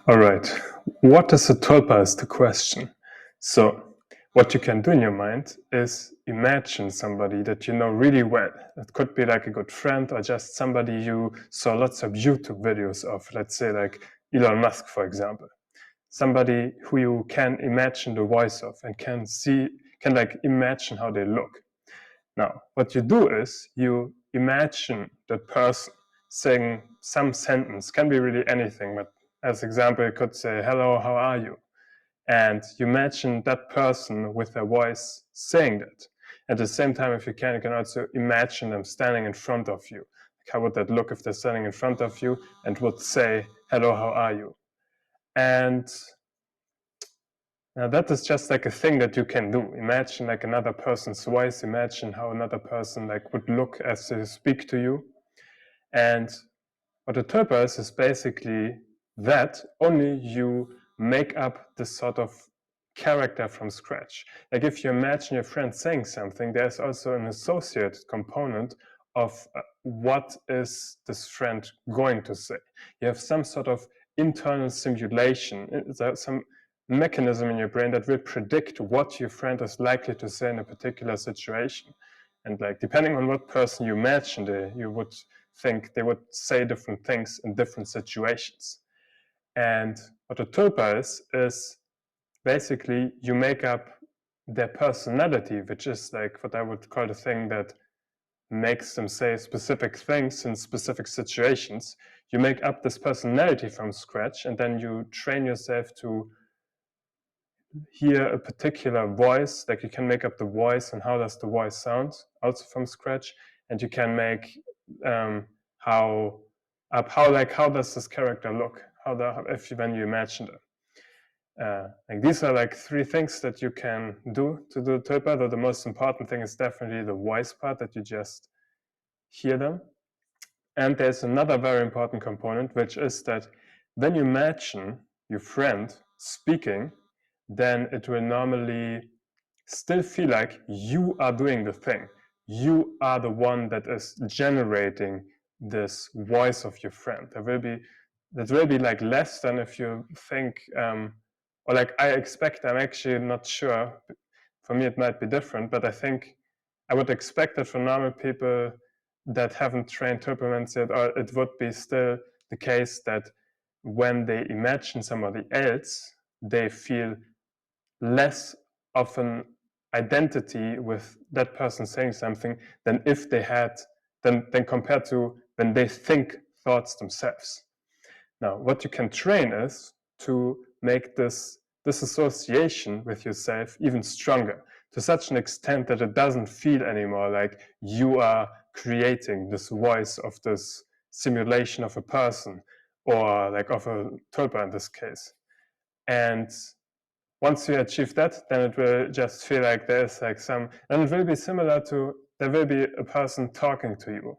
All right. What is a tulpa is the question. So, what you can do in your mind is imagine somebody that you know really well. It could be like a good friend or just somebody you saw lots of YouTube videos of, let's say like Elon Musk, for example. Somebody who you can imagine the voice of and can like imagine how they look. Now, what you do is you imagine that person saying some sentence, can be really anything, but as example, you could say, hello, how are you? And you imagine that person with their voice saying that. At the same time, if you can also imagine them standing in front of you. Like how would that look if they're standing in front of you and would say, hello, how are you? And now that is just like a thing that you can do. Imagine like another person's voice. Imagine how another person like would look as they speak to you. And what a tulpa is basically that only you make up this sort of character from scratch. Like if you imagine your friend saying something, there's also an associated component of what is this friend going to say. You have some sort of internal simulation, some mechanism in your brain that will predict what your friend is likely to say in a particular situation. And like depending on what person you imagine, you would think they would say different things in different situations. And what a tulpa is basically you make up their personality, which is like what I would call the thing that makes them say specific things in specific situations. You make up this personality from scratch, and then you train yourself to hear a particular voice. Like you can make up the voice and how does the voice sound also from scratch, and you can make how does this character look, when you imagine it. Like these are like three things that you can do to do tulpa, though the most important thing is definitely the voice part, that you just hear them. And there's another very important component, which is that when you imagine your friend speaking, then it will normally still feel like you are doing the thing. You are the one that is generating this voice of your friend. That will be like less than if you think, or like I expect, I'm actually not sure. For me, it might be different, but I think I would expect that for normal people that haven't trained tulpa yet, or it would be still the case that when they imagine somebody else, they feel less of an identity with that person saying something than if they had than compared to when they think thoughts themselves. Now, what you can train is to make this association with yourself even stronger, to such an extent that it doesn't feel anymore like you are creating this voice of this simulation of a person, or like of a tulpa in this case. And once you achieve that, then it will just feel like there's like and it will be similar to, there will be a person talking to you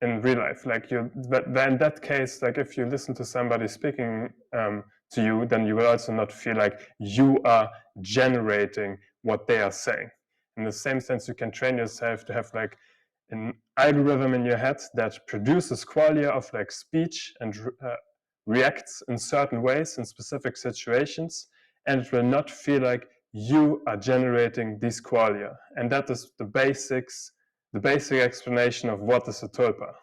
in real life. But in that case, like if you listen to somebody speaking to you, then you will also not feel like you are generating what they are saying. In the same sense, you can train yourself to have like an algorithm in your head that produces qualia of like speech and reacts in certain ways in specific situations, and it will not feel like you are generating these qualia. And that is the basic explanation of what is a tulpa.